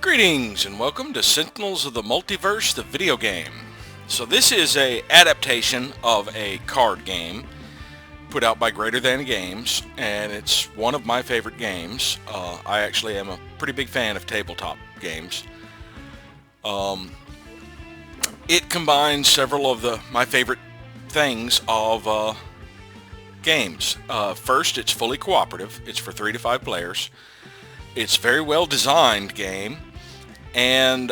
Greetings and welcome to Sentinels of the Multiverse, the video game. So this is a adaptation of a card game put out by Greater Than Games, and it's one of my favorite games. I actually am a pretty big fan of tabletop games. It combines several of my favorite things of games. First, it's fully cooperative. It's for 3 to 5 players. It's a very well designed game, and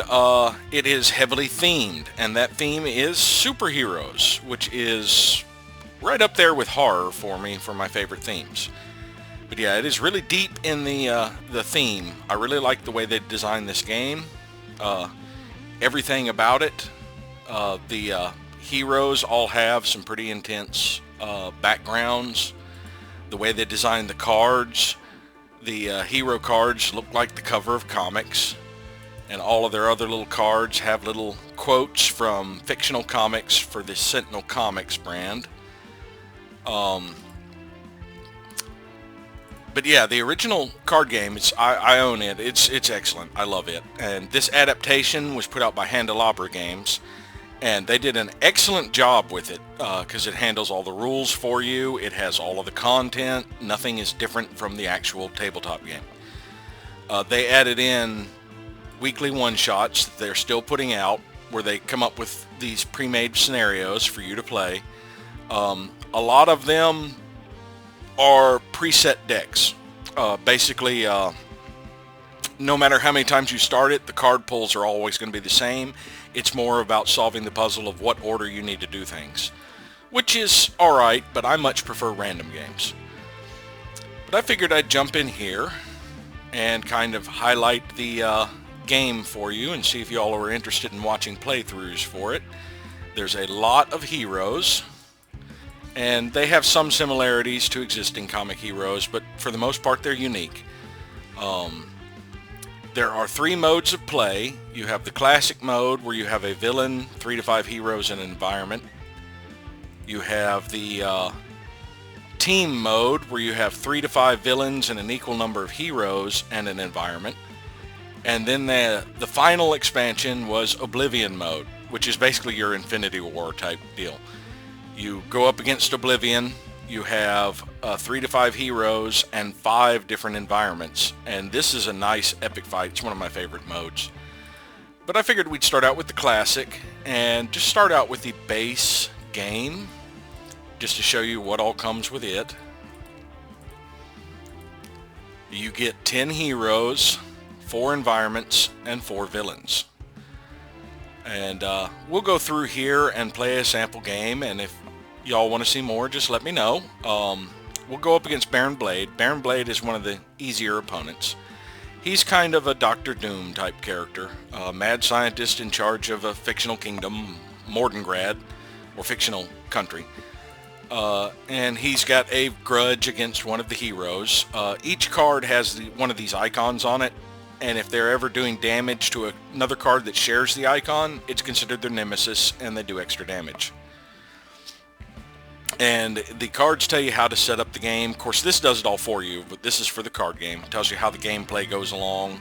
it is heavily themed, and that theme is superheroes, which is right up there with horror for me for my favorite themes. But yeah, it is really deep in the theme. I really like the way they designed this game. Everything about it. The heroes all have some pretty intense backgrounds. The way they designed the cards. The hero cards look like the cover of comics, and all of their other little cards have little quotes from fictional comics for the Sentinel Comics brand. But yeah, the original card game, I own it. It's excellent. I love it. And this adaptation was put out by Handelabra Games, and they did an excellent job with it because it handles all the rules for you. It has all of the content. Nothing is different from the actual tabletop game. They added in weekly one-shots that they're still putting out, where they come up with these pre-made scenarios for you to play. A lot of them are preset decks. Basically, no matter how many times you start it, the card pulls are always going to be the same. It's more about solving the puzzle of what order you need to do things, which is alright, but I much prefer random games. But I figured I'd jump in here and kind of highlight the game for you and see if y'all are interested in watching playthroughs for it. There's a lot of heroes, and they have some similarities to existing comic heroes, but for the most part they're unique. There are 3 modes of play. You have the classic mode, where you have a villain, 3 to 5 heroes, and an environment. You have the team mode, where you have 3 to 5 villains and an equal number of heroes and an environment. And then the final expansion was Oblivion mode, which is basically your Infinity War type deal. You go up against Oblivion. You have 3 to 5 heroes and 5 different environments, and this is a nice epic fight. It's one of my favorite modes. But I figured we'd start out with the classic and just start out with the base game, just to show you what all comes with it. You get 10 heroes, 4 environments, and 4 villains. And we'll go through here and play a sample game, and if y'all want to see more, just let me know. We'll go up against Baron Blade. Baron Blade is one of the easier opponents. He's kind of a Doctor Doom type character, a mad scientist in charge of a fictional kingdom, Mordengrad, or fictional country. And he's got a grudge against one of the heroes. Each card has one of these icons on it, and if they're ever doing damage to another card that shares the icon, it's considered their nemesis, and they do extra damage. And the cards tell you how to set up the game. Of course, this does it all for you, but this is for the card game. It tells you how the gameplay goes along.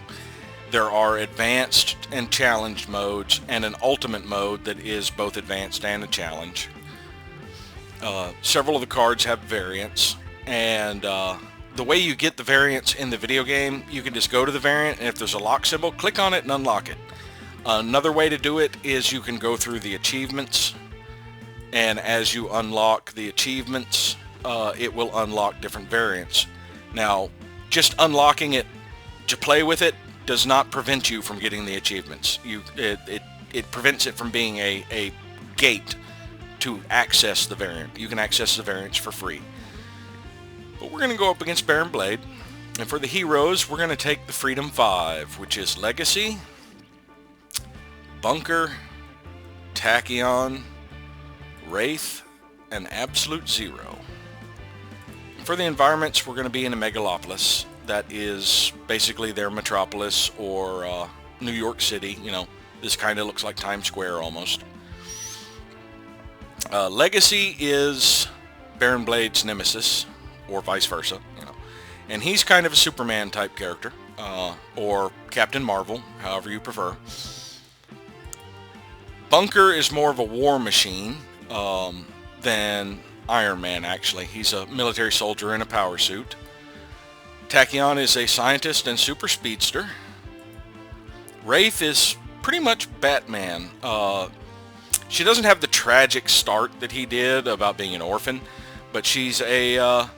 There are advanced and challenged modes, and an ultimate mode that is both advanced and a challenge. Several of the cards have variants, and the way you get the variants in the video game, you can just go to the variant, and if there's a lock symbol, click on it and unlock it. Another way to do it is you can go through the achievements, and as you unlock the achievements, it will unlock different variants. Now, just unlocking it to play with it does not prevent you from getting the achievements. It prevents it from being a gate to access the variant. You can access the variants for free. But we're going to go up against Baron Blade, and for the heroes, we're going to take the Freedom 5, which is Legacy, Bunker, Tachyon, Wraith, and Absolute Zero. For the environments, we're going to be in a megalopolis. That is basically their metropolis, or New York City. You know, this kind of looks like Times Square almost. Legacy is Baron Blade's nemesis, or vice versa, you know. And he's kind of a Superman type character. or Captain Marvel, however you prefer. Bunker is more of a war machine than Iron Man, actually. He's a military soldier in a power suit. Tachyon is a scientist and super speedster. Wraith is pretty much Batman. She doesn't have the tragic start that he did about being an orphan, but she's a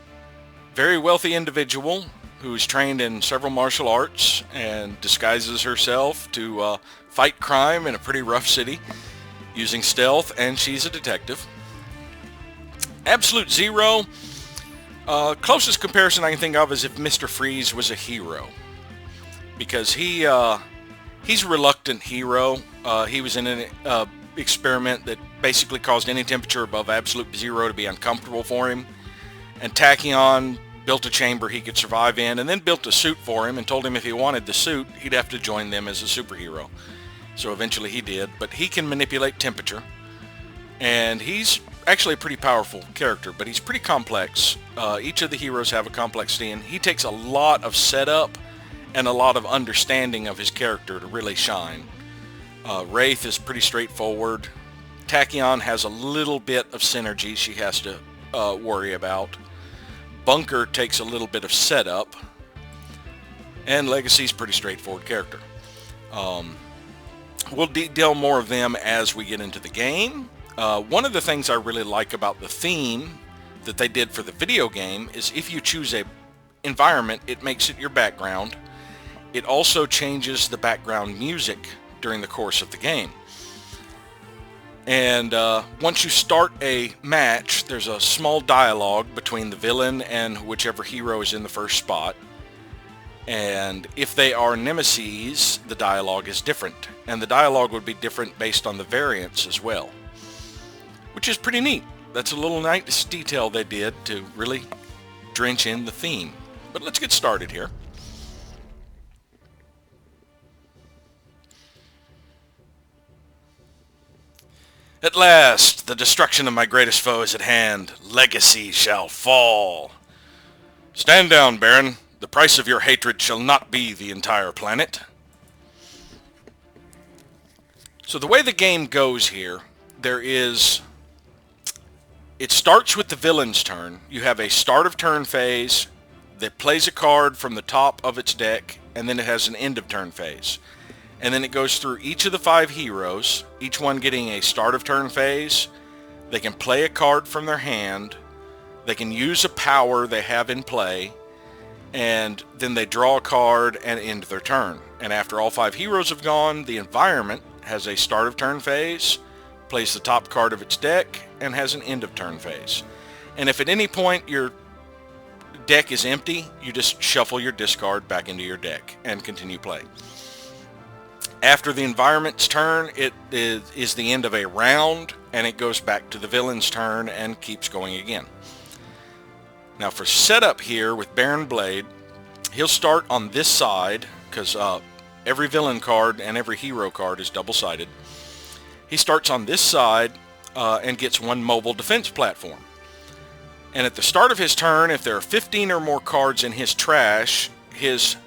very wealthy individual who's trained in several martial arts and disguises herself to fight crime in a pretty rough city using stealth, and she's a detective. Absolute Zero, closest comparison I can think of is if Mr. Freeze was a hero, because he's a reluctant hero. He was in an experiment that basically caused any temperature above absolute zero to be uncomfortable for him, and Tachyon built a chamber he could survive in, and then built a suit for him and told him if he wanted the suit, he'd have to join them as a superhero. So eventually he did, but he can manipulate temperature, and he's actually a pretty powerful character, but he's pretty complex. Each of the heroes have a complexity, and he takes a lot of setup and a lot of understanding of his character to really shine. Wraith is pretty straightforward. Tachyon has a little bit of synergy she has to worry about. Bunker takes a little bit of setup, and Legacy's pretty straightforward character. We'll detail more of them as we get into the game. One of the things I really like about the theme that they did for the video game is if you choose a environment, it makes it your background. It also changes the background music during the course of the game. And once you start a match, there's a small dialogue between the villain and whichever hero is in the first spot. And if they are nemeses, the dialogue is different. And the dialogue would be different based on the variants as well, which is pretty neat. That's a little nice detail they did to really drench in the theme. But let's get started here. At last, the destruction of my greatest foe is at hand. Legacy shall fall. Stand down, Baron. The price of your hatred shall not be the entire planet. So the way the game goes here, it starts with the villain's turn. You have a start of turn phase that plays a card from the top of its deck, and then it has an end of turn phase. And then it goes through each of the 5 heroes, each one getting a start of turn phase. They can play a card from their hand. They can use a power they have in play. And then they draw a card and end their turn. And after all 5 heroes have gone, the environment has a start of turn phase, plays the top card of its deck, and has an end of turn phase. And if at any point your deck is empty, you just shuffle your discard back into your deck and continue play. After the environment's turn, it is the end of a round, and it goes back to the villain's turn and keeps going again. Now for setup here with Baron Blade, he'll start on this side, because every villain card and every hero card is double-sided. He starts on this side and gets 1 mobile defense platform. And at the start of his turn, if there are 15 or more cards in his trash, his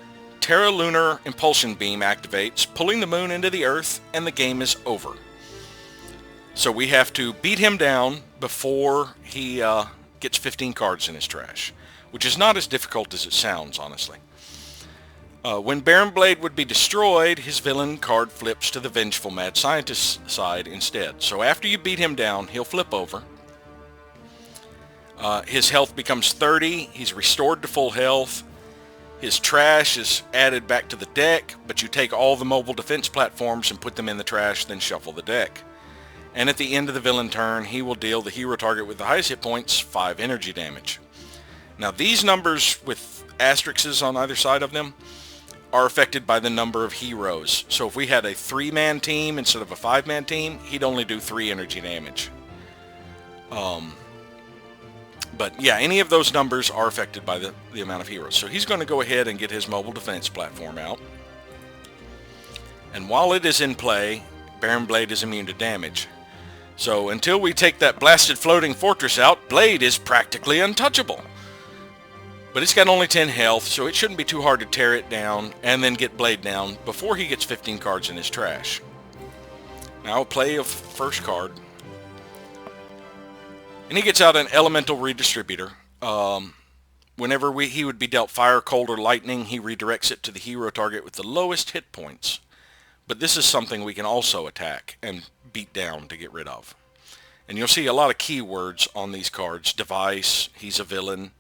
Terra Lunar Impulsion Beam activates, pulling the moon into the earth, and the game is over. So we have to beat him down before he gets 15 cards in his trash, which is not as difficult as it sounds, honestly. When Baron Blade would be destroyed, his villain card flips to the Vengeful Mad Scientist side instead. So after you beat him down, he'll flip over. His health becomes 30. He's restored to full health. His trash is added back to the deck, but you take all the mobile defense platforms and put them in the trash, then shuffle the deck. And at the end of the villain turn, he will deal the hero target with the highest hit points 5 energy damage. Now these numbers with asterisks on either side of them are affected by the number of heroes. So if we had a 3-man team instead of a 5-man team, he'd only do 3 energy damage. But yeah, any of those numbers are affected by the amount of heroes. So he's going to go ahead and get his mobile defense platform out. And while it is in play, Baron Blade is immune to damage. So until we take that blasted floating fortress out, Blade is practically untouchable. But it's got only 10 health, so it shouldn't be too hard to tear it down and then get Blade down before he gets 15 cards in his trash. Now I'll play a first card. And he gets out an Elemental Redistributor. Whenever he would be dealt Fire, Cold, or Lightning, he redirects it to the hero target with the lowest hit points. But this is something we can also attack and beat down to get rid of. And you'll see a lot of keywords on these cards. Device, he's a villain.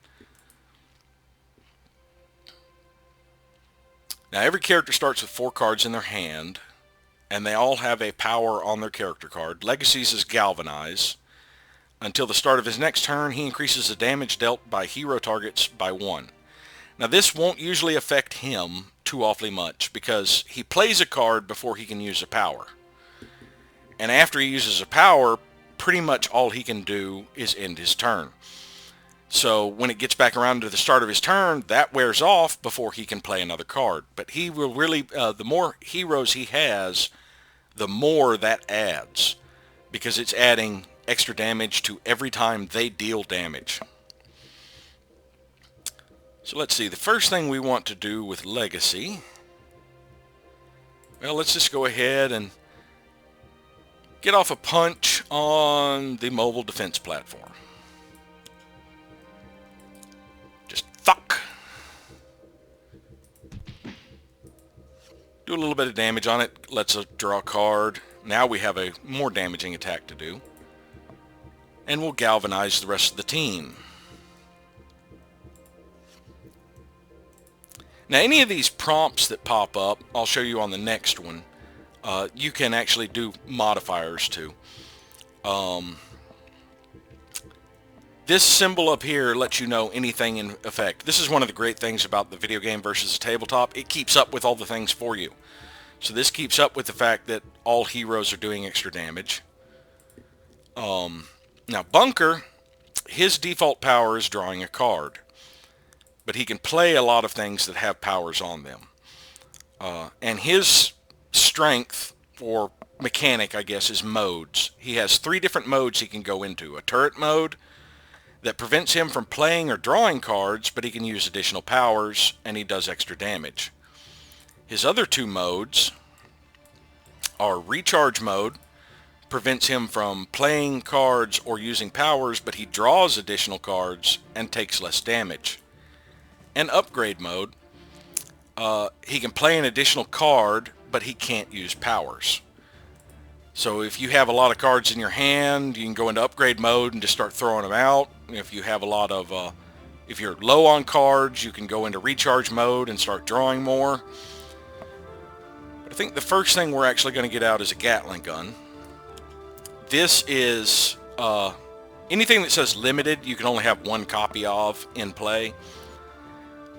Now every character starts with 4 cards in their hand, and they all have a power on their character card. Legacy's is Galvanize. Until the start of his next turn, he increases the damage dealt by hero targets by 1. Now this won't usually affect him too awfully much because he plays a card before he can use a power. And after he uses a power, pretty much all he can do is end his turn. So when it gets back around to the start of his turn, that wears off before he can play another card. But he will really, the more heroes he has, the more that adds, because it's adding extra damage to every time they deal damage. So let's see, the first thing we want to do with Legacy, well, let's just go ahead and get off a punch on the mobile defense platform. Just fuck. Do a little bit of damage on it, lets us draw a card. Now we have a more damaging attack to do. And we'll galvanize the rest of the team. Now any of these prompts that pop up, I'll show you on the next one, you can actually do modifiers to. This symbol up here lets you know anything in effect. This is one of the great things about the video game versus the tabletop. It keeps up with all the things for you. So this keeps up with the fact that all heroes are doing extra damage. Now Bunker, his default power is drawing a card. But he can play a lot of things that have powers on them. And his strength, or mechanic I guess, is modes. He has 3 different modes he can go into. A turret mode that prevents him from playing or drawing cards, but he can use additional powers and he does extra damage. His other 2 modes are recharge mode, prevents him from playing cards or using powers, but he draws additional cards and takes less damage. And upgrade mode, he can play an additional card, but he can't use powers. So if you have a lot of cards in your hand, you can go into upgrade mode and just start throwing them out. If you have a lot of, if you're low on cards, you can go into recharge mode and start drawing more. But I think the first thing we're actually going to get out is a Gatling gun. This is, anything that says limited, you can only have 1 copy of in play.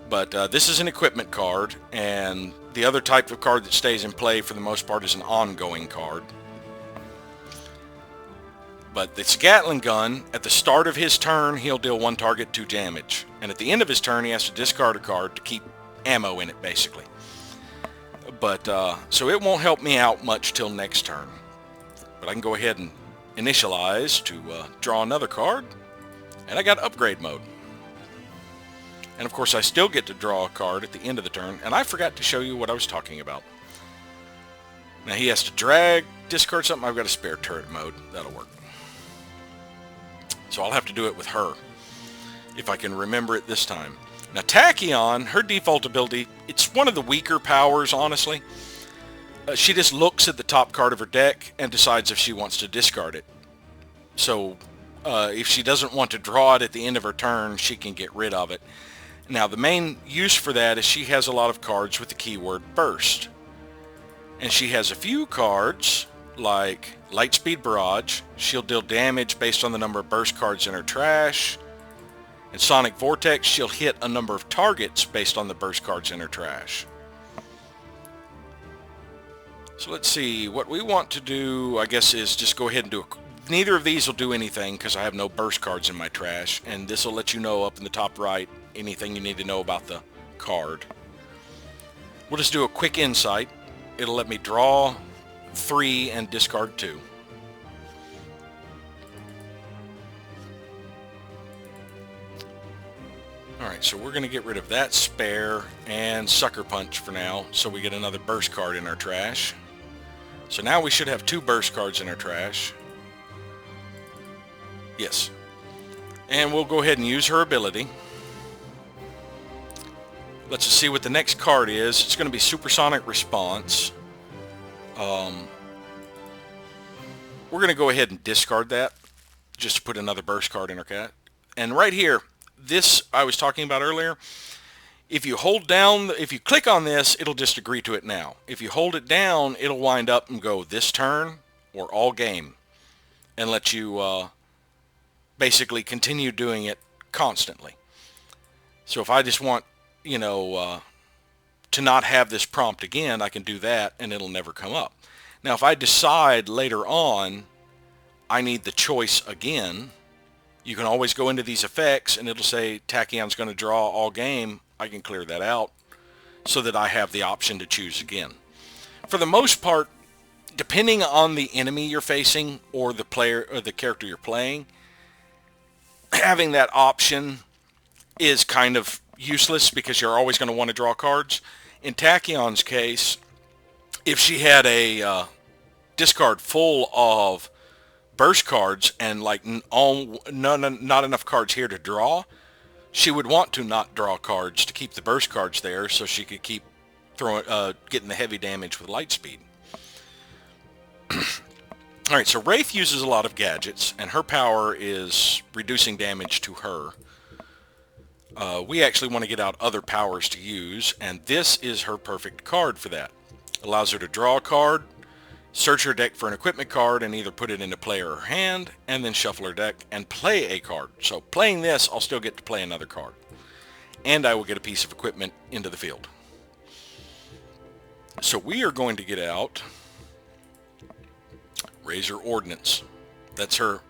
But this is an equipment card, and the other type of card that stays in play for the most part is an ongoing card. But this Gatling gun, at the start of his turn, he'll deal 1 target 2 damage. And at the end of his turn, he has to discard a card to keep ammo in it, basically. But, so it won't help me out much till next turn. But I can go ahead and initialize to draw another card, and I got upgrade mode. And of course I still get to draw a card at the end of the turn, and I forgot to show you what I was talking about. Now he has to drag, discard something. I've got a spare turret mode. That'll work. So I'll have to do it with her, if I can remember it this time. Now Tachyon, her default ability, it's one of the weaker powers, honestly. She just looks at the top card of her deck and decides if she wants to discard it. So if she doesn't want to draw it at the end of her turn, she can get rid of it. Now the main use for that is she has a lot of cards with the keyword burst. And she has a few cards like Lightspeed Barrage. She'll deal damage based on the number of burst cards in her trash. And Sonic Vortex, she'll hit a number of targets based on the burst cards in her trash. So let's see, what we want to do, I guess, is just go ahead and do a... Neither of these will do anything because I have no burst cards in my trash, and this will let you know up in the top right anything you need to know about the card. We'll just do a quick insight. It'll let me draw 3 and discard 2. Alright, Alright, so we're going to get rid of that spare and Sucker Punch for now, so we get another burst card in our trash. So now we should have 2 burst cards in our trash. Yes. And we'll go ahead and use her ability. Let's just see what the next card is. It's going to be Supersonic Response. We're going to go ahead and discard that, just to put another burst card in our cat. And right here, this I was talking about earlier, if you hold down, if you click on this, it'll just agree to it now. If you hold it down, it'll wind up and go this turn or all game, and let you basically continue doing it constantly. So if I just want, you know, to not have this prompt again, I can do that and it'll never come up. Now if I decide later on I need the choice again, you can always go into these effects and it'll say Tachyon's going to draw all game. I can clear that out so that I have the option to choose again. For the most part, depending on the enemy you're facing or the player or the character you're playing, having that option is kind of useless because you're always going to want to draw cards. In Tachyon's case, if she had a discard full of burst cards and like not enough cards here to draw, she would want to not draw cards to keep the burst cards there so she could keep throwing, getting the heavy damage with light speed. Alright, so Wraith uses a lot of gadgets, and her power is reducing damage to her. We actually want to get out other powers to use, and this is her perfect card for that. Allows her to draw a card, search her deck for an equipment card, and either put it into play or her hand, and then shuffle her deck and play a card. So playing this, I'll still get to play another card. And I will get a piece of equipment into the field. So we are going to get out Razor Ordnance. That's her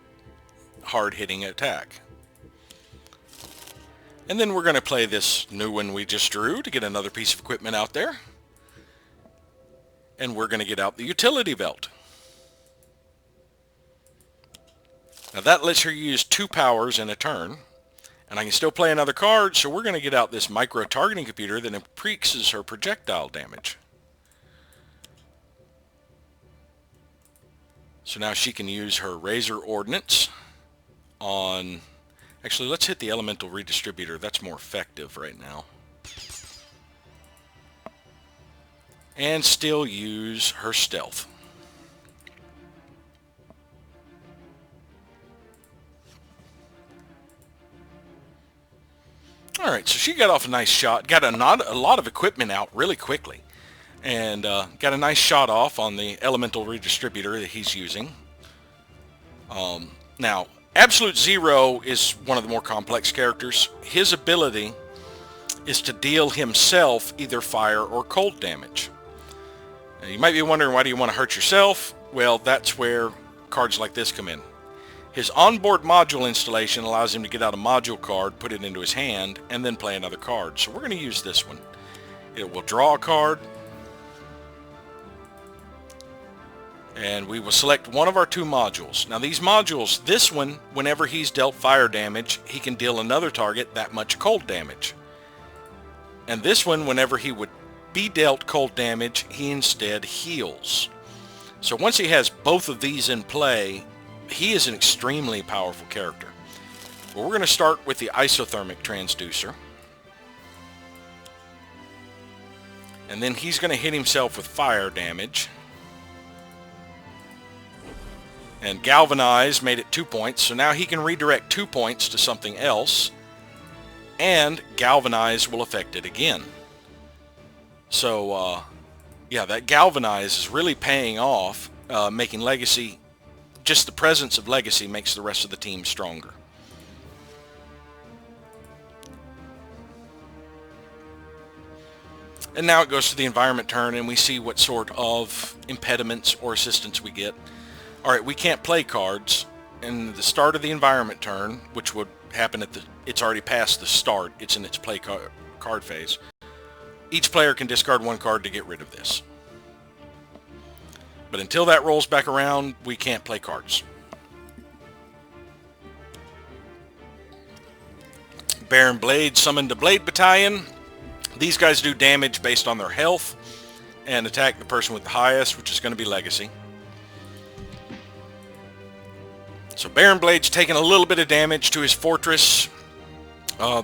hard-hitting attack. And then we're going to play this new one we just drew to get another piece of equipment out there. And we're going to get out the Utility Belt. Now that lets her use 2 powers in a turn. And I can still play another card, so we're going to get out this micro-targeting computer that increases her projectile damage. So now she can use her Razor Ordnance on... Actually, let's hit the Elemental Redistributor. That's more effective right now. And still use her Stealth. Alright, so she got off a nice shot. Got a lot of equipment out really quickly. And got a nice shot off on the Elemental Redistributor that he's using. Now, Absolute Zero is one of the more complex characters. His ability is to deal himself either fire or cold damage. Now, you might be wondering, why do you want to hurt yourself? Well, that's where cards like this come in. His onboard module installation allows him to get out a module card, put it into his hand, and then play another card. So we're going to use this one. It will draw a card, and we will select one of our 2 modules. Now these modules, this one, whenever he's dealt fire damage, he can deal another target that much cold damage. And this one, whenever he would be dealt cold damage, he instead heals. So once he has both of these in play, he is an extremely powerful character. Well, we're going to start with the Isothermic Transducer. And then he's going to hit himself with fire damage. And Galvanize made it 2 points, so now he can redirect 2 points to something else. And Galvanize will affect it again. So, yeah, that Galvanize is really paying off, making Legacy, just the presence of Legacy makes the rest of the team stronger. And now it goes to the environment turn, and we see what sort of impediments or assistance we get. Alright, we can't play cards. In the start of the environment turn, which would happen at the... It's already past the start. It's in its play card phase. Each player can discard 1 card to get rid of this. But until that rolls back around, we can't play cards. Baron Blade summoned a Blade Battalion. These guys do damage based on their health and attack the person with the highest, which is going to be Legacy. So Baron Blade's taking a little bit of damage to his fortress.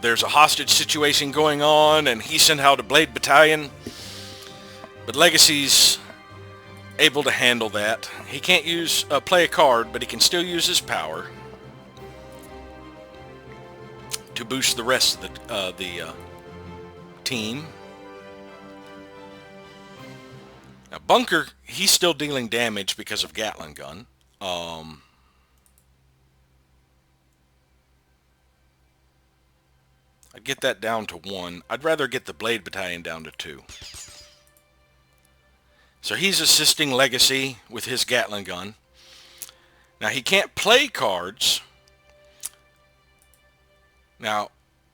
There's a hostage situation going on, and he sent out a Blade Battalion. But Legacy's able to handle that. He can't play a card, but he can still use his power to boost the rest of the team. Now Bunker, he's still dealing damage because of Gatling Gun. I'd get that down to 1. I'd rather get the Blade Battalion down to 2. So he's assisting Legacy with his Gatling Gun. Now he can't play cards. Now,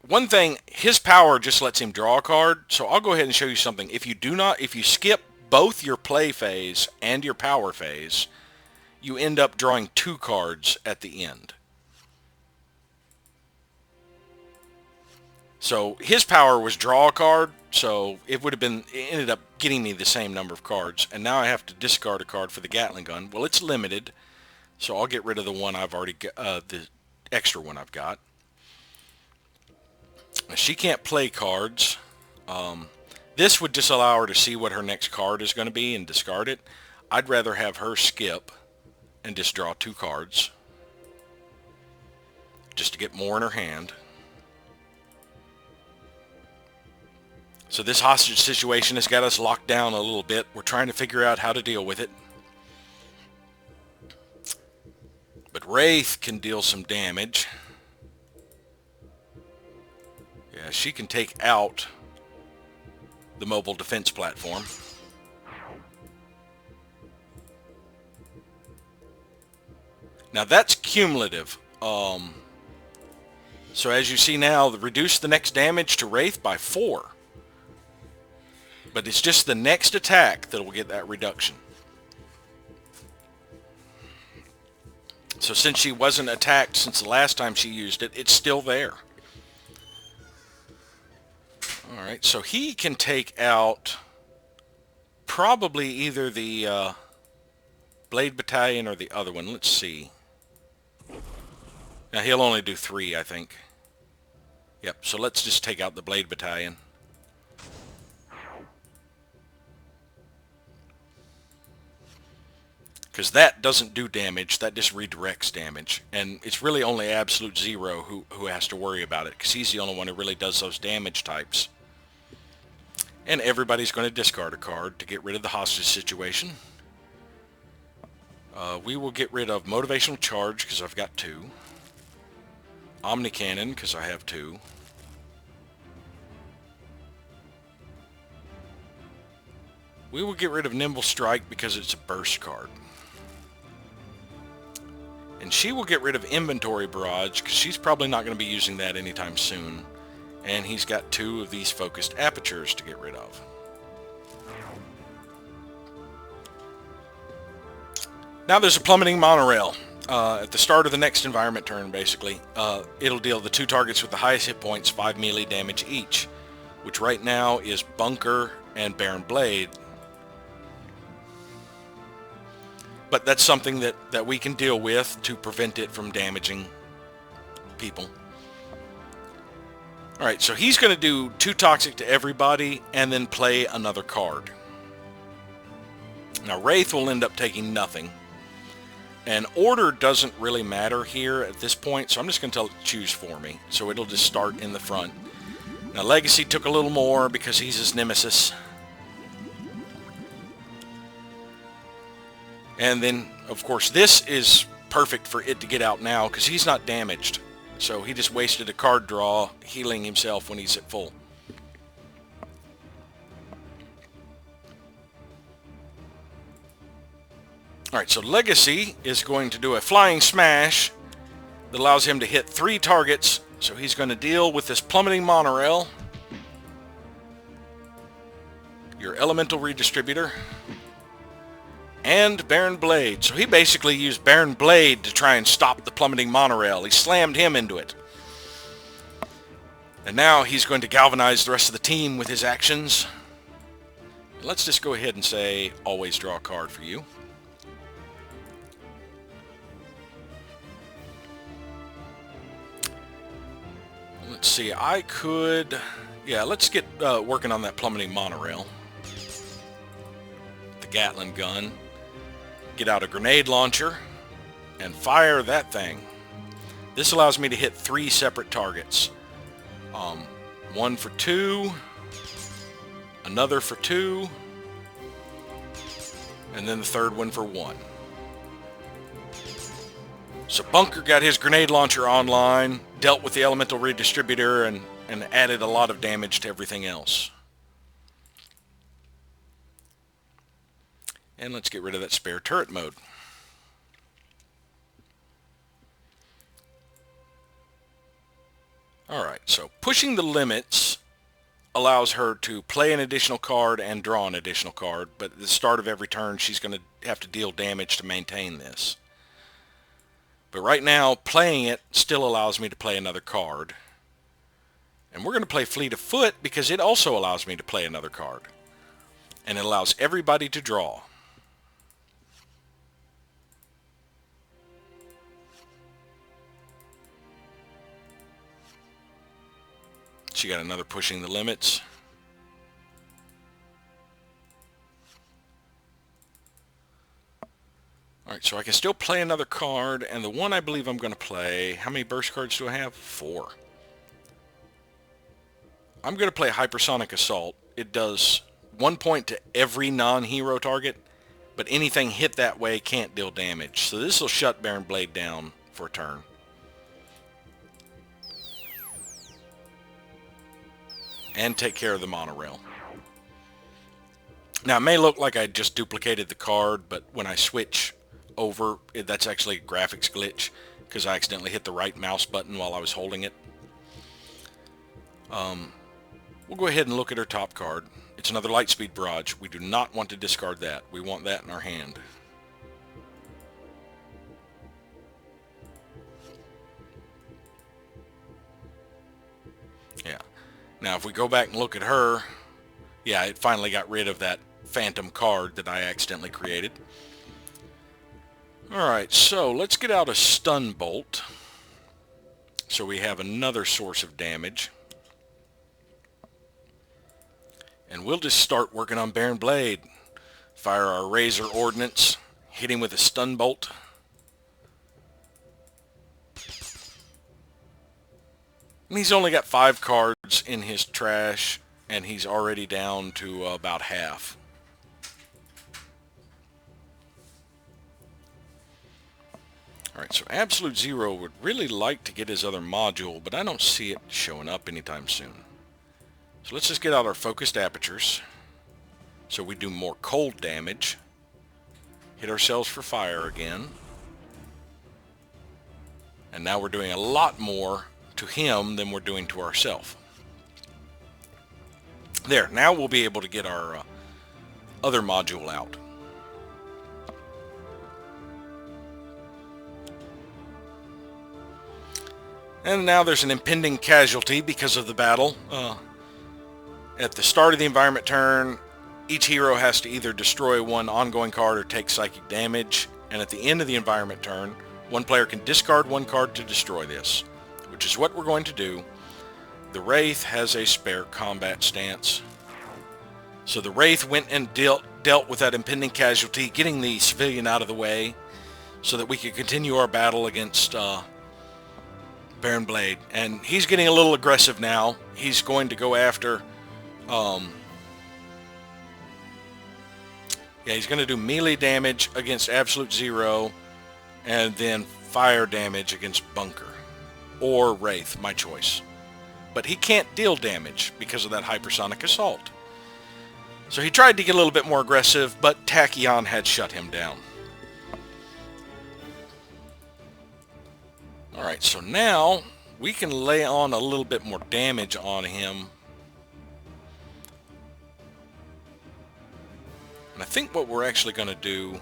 one thing, his power just lets him draw a card. So I'll go ahead and show you something. If you skip both your play phase and your power phase, you end up drawing 2 cards at the end. So his power was draw a card, so it ended up getting me the same number of cards. And now I have to discard a card for the Gatling Gun. Well, it's limited, so I'll get rid of the one I've already got, the extra one I've got. She can't play cards. This would just allow her to see what her next card is going to be and discard it. I'd rather have her skip and just draw 2 cards just to get more in her hand. So this hostage situation has got us locked down a little bit. We're trying to figure out how to deal with it. But Wraith can deal some damage. Yeah, she can take out the mobile defense platform. Now that's cumulative. So as you see now, reduce the next damage to Wraith by 4. But it's just the next attack that will get that reduction. So since she wasn't attacked since the last time she used it, it's still there. Alright, so he can take out probably either the Blade Battalion or the other one. Let's see. Now he'll only do 3, I think. Yep, so let's just take out the Blade Battalion. Because that doesn't do damage, that just redirects damage. And it's really only Absolute Zero who has to worry about it, because he's the only one who really does those damage types. And everybody's going to discard a card to get rid of the hostage situation. We will get rid of Motivational Charge, because I've got 2. Omni Cannon, because I have 2. We will get rid of Nimble Strike, because it's a burst card. And she will get rid of Inventory Barrage, because she's probably not going to be using that anytime soon. And he's got 2 of these Focused Apertures to get rid of. Now there's a Plummeting Monorail. At the start of the next environment turn, basically, it'll deal the 2 targets with the highest hit points 5 melee damage each, which right now is Bunker and Baron Blade. But that's something that we can deal with to prevent it from damaging people. Alright, so he's going to do 2 toxic to everybody and then play another card. Now Wraith will end up taking nothing. And order doesn't really matter here at this point, so I'm just going to tell it to choose for me. So it'll just start in the front. Now Legacy took a little more because he's his nemesis. And then, of course, this is perfect for it to get out now because he's not damaged. So he just wasted a card draw healing himself when he's at full. Alright, so Legacy is going to do a Flying Smash that allows him to hit 3 targets. So he's going to deal with this Plummeting Monorail, your Elemental Redistributor, and Baron Blade. So he basically used Baron Blade to try and stop the Plummeting Monorail. He slammed him into it. And now he's going to galvanize the rest of the team with his actions. Let's just go ahead and say, always draw a card for you. Let's see, I could... Yeah, let's get working on that plummeting monorail. The Gatling gun. Get out a grenade launcher and fire that thing. This allows me to hit 3 separate targets. One for 2, another for 2, and then the third one for 1. So Bunker got his grenade launcher online, dealt with the elemental redistributor, and added a lot of damage to everything else. And let's get rid of that spare turret mode. Alright, so pushing the limits allows her to play an additional card and draw an additional card, but at the start of every turn she's going to have to deal damage to maintain this. But right now, playing it still allows me to play another card. And we're going to play Fleet of Foot because it also allows me to play another card. And it allows everybody to draw. She got another pushing the limits. Alright, so I can still play another card, and the one I believe I'm going to play, how many burst cards do I have? 4. I'm going to play Hypersonic Assault. It does 1 point to every non-hero target, but anything hit that way can't deal damage. So this will shut Baron Blade down for a turn. And take care of the monorail. Now, it may look like I just duplicated the card, but when I switch over, that's actually a graphics glitch, because I accidentally hit the right mouse button while I was holding it. We'll go ahead and look at her top card. It's another Lightspeed Barrage. We do not want to discard that. We want that in our hand. Yeah. Now, if we go back and look at her, yeah, it finally got rid of that phantom card that I accidentally created. Alright, so let's get out a Stun Bolt. So we have another source of damage. And we'll just start working on Baron Blade. Fire our Razor Ordnance, hit him with a Stun Bolt. And he's only got 5 cards in his trash, and he's already down to about half. Alright, so Absolute Zero would really like to get his other module, but I don't see it showing up anytime soon. So let's just get out our Focused Apertures, so we do more cold damage. Hit ourselves for fire again. And now we're doing a lot more to him than we're doing to ourselves. There, now we'll be able to get our other module out. And now there's an impending casualty because of the battle. At the start of the environment turn, each hero has to either destroy one ongoing card or take psychic damage. And at the end of the environment turn, one player can discard 1 card to destroy this, which is what we're going to do. The Wraith has a spare combat stance. So the Wraith went and dealt with that impending casualty, getting the civilian out of the way so that we could continue our battle against Baron Blade. And he's getting a little aggressive now. He's going to go after... yeah, he's going to do melee damage against Absolute Zero and then fire damage against Bunker. Or Wraith, my choice. But he can't deal damage because of that Hypersonic Assault. So he tried to get a little bit more aggressive, but Tachyon had shut him down. Alright, so now we can lay on a little bit more damage on him. And I think what we're actually going to do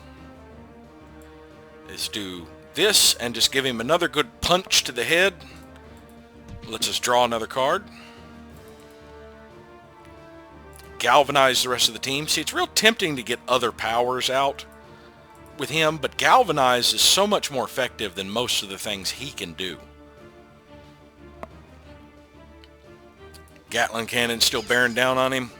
is do this and just give him another good punch to the head. Let's just draw another card. galvanize the rest of the team. See, it's real tempting to get other powers out with him, but galvanize is so much more effective than most of the things he can do. Gatling cannon still bearing down on him.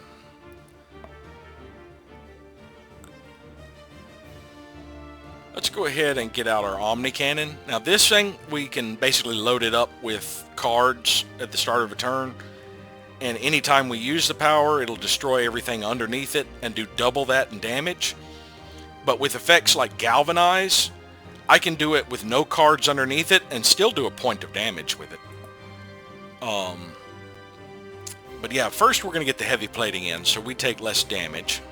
Let's go ahead and get out our Omni Cannon. Now this thing, we can basically load it up with cards at the start of a turn. And anytime we use the power, it'll destroy everything underneath it and do double that in damage. But with effects like Galvanize, I can do it with no cards underneath it and still do a point of damage with it. But yeah, first we're going to get the heavy plating in, so we take less damage.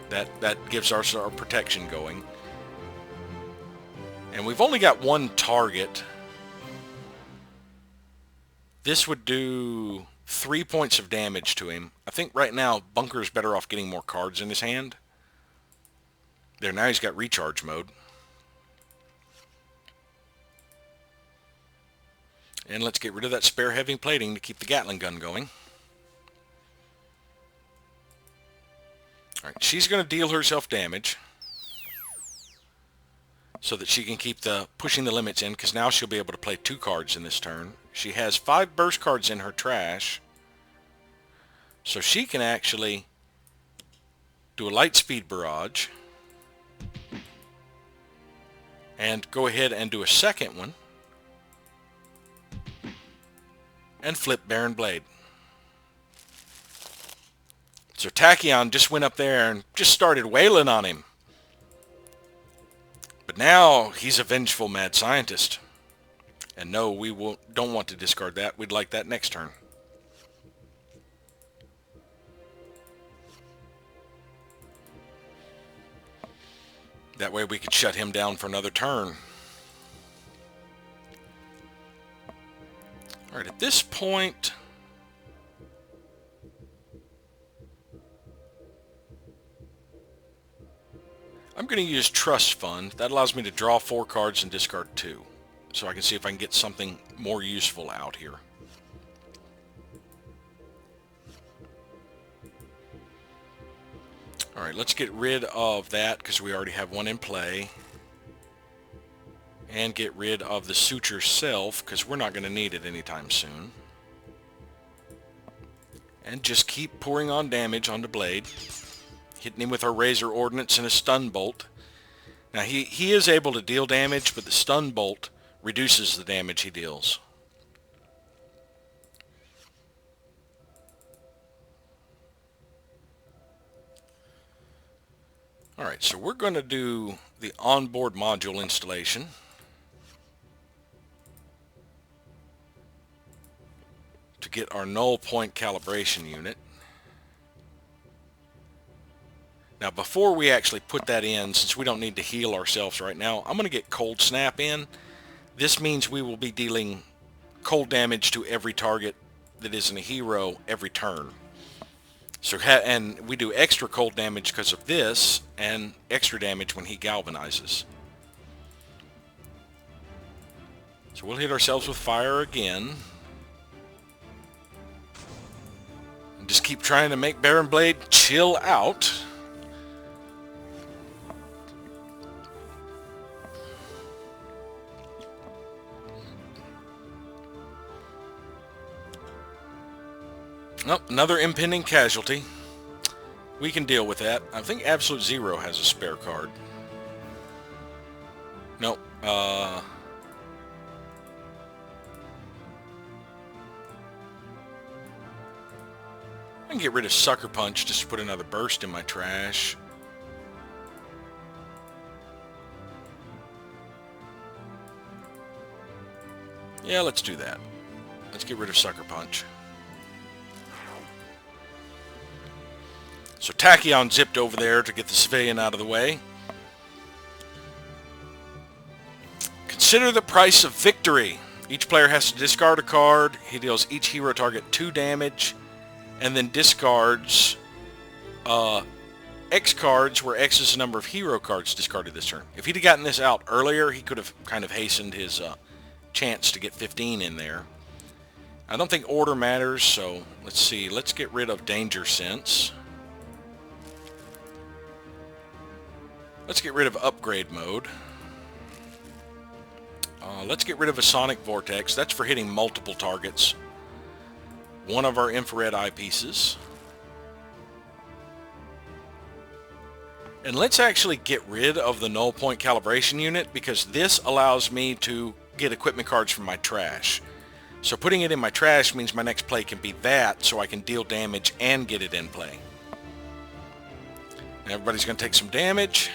That gives us our protection going. And we've only got one target. This would do 3 points of damage to him. I think right now Bunker's better off getting more cards in his hand. There, now he's got recharge mode. And let's get rid of that spare heavy plating to keep the Gatling gun going. Alright, she's going to deal herself damage so that she can keep the pushing the limits in, because now she'll be able to play 2 cards in this turn. She has 5 burst cards in her trash, so she can actually do a light speed barrage and go ahead and do a second one and flip Baron Blade. So Tachyon just went up there and just started wailing on him. But now he's a vengeful mad scientist. And no, we don't want to discard that. We'd like that next turn. That way we could shut him down for another turn. Alright, at this point, I'm going to use Trust Fund. That allows me to draw 4 cards and discard 2. So I can see if I can get something more useful out here. Alright, let's get rid of that because we already have one in play. And get rid of the Suture Self because we're not going to need it anytime soon. And just keep pouring on damage onto Blade. Hitting him with our Razor Ordnance and a Stun Bolt. Now he is able to deal damage, but the Stun Bolt reduces the damage he deals. Alright, so we're going to do the onboard module installation. To get our null point calibration unit. Now before we actually put that in, since we don't need to heal ourselves right now, I'm going to get Cold Snap in. This means we will be dealing cold damage to every target that isn't a hero every turn. So and we do extra cold damage because of this, and extra damage when he galvanizes. So we'll hit ourselves with fire again. And just keep trying to make Baron Blade chill out. Oh, another impending casualty. We can deal with that. I think Absolute Zero has a spare card. Nope. I can get rid of Sucker Punch just to put another burst in my trash. Yeah, let's do that. Let's get rid of Sucker Punch. So Tachyon zipped over there to get the civilian out of the way. Consider the price of victory. Each player has to discard a card. He deals each hero target 2 damage. And then discards X cards, where X is the number of hero cards discarded this turn. If he'd have gotten this out earlier, he could have kind of hastened his chance to get 15 in there. I don't think order matters, so let's see. Let's get rid of Danger Sense. Let's get rid of upgrade mode. Let's get rid of a sonic vortex. That's for hitting multiple targets. One of our infrared eyepieces. And let's actually get rid of the null point calibration unit, because this allows me to get equipment cards from my trash. So putting it in my trash means my next play can be that, so I can deal damage and get it in play. Everybody's going to take some damage.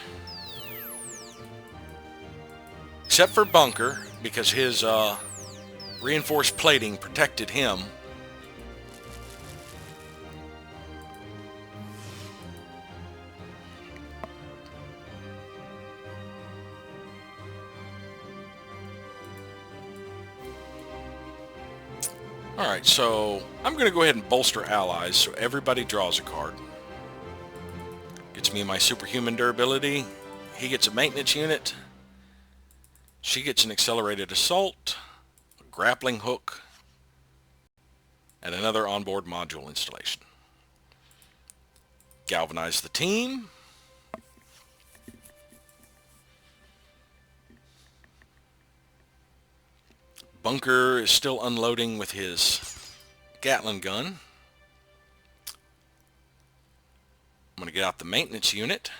Except for Bunker, because his reinforced plating protected him. Alright, so I'm going to go ahead and bolster allies so everybody draws a card. Gets me my superhuman durability. He gets a maintenance unit. She gets an accelerated assault, a grappling hook, and another onboard module installation. Galvanize the team. Bunker is still unloading with his Gatling gun. I'm going to get out the maintenance unit.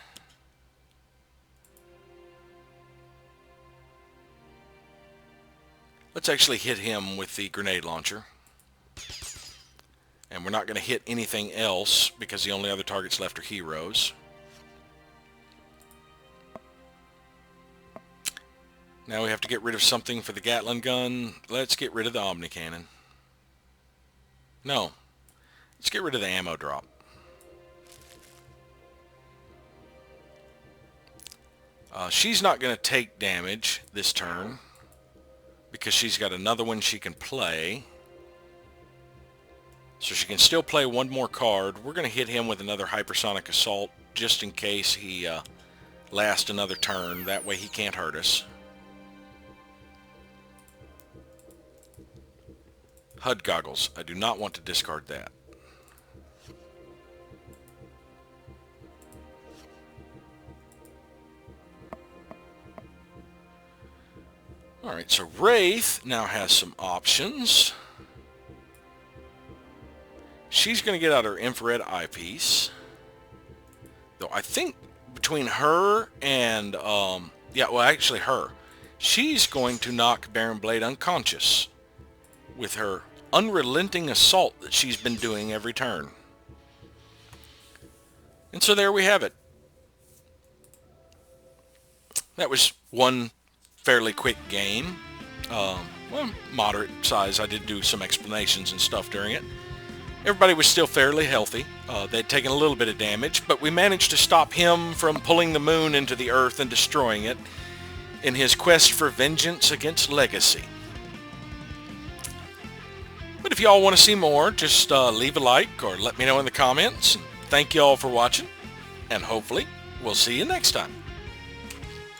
Let's actually hit him with the grenade launcher. And we're not going to hit anything else because the only other targets left are heroes. Now we have to get rid of something for the Gatling gun. Let's get rid of the Omni Cannon. No. Let's get rid of the ammo drop. She's not going to take damage this turn because she's got another one she can play. So she can still play one more card. We're going to hit him with another hypersonic assault just in case he lasts another turn. That way he can't hurt us. HUD goggles. I do not want to discard that. Alright, so Wraith now has some options. She's going to get out her infrared eyepiece. Though I think between her and, actually her. She's going to knock Baron Blade unconscious with her unrelenting assault that she's been doing every turn. And so there we have it. That was one fairly quick game. Well, moderate size. I did do some explanations and stuff during it. Everybody was still fairly healthy. They'd taken a little bit of damage, but we managed to stop him from pulling the moon into the earth and destroying it in his quest for vengeance against Legacy. But if y'all want to see more, just leave a like or let me know in the comments. Thank y'all for watching, and hopefully we'll see you next time.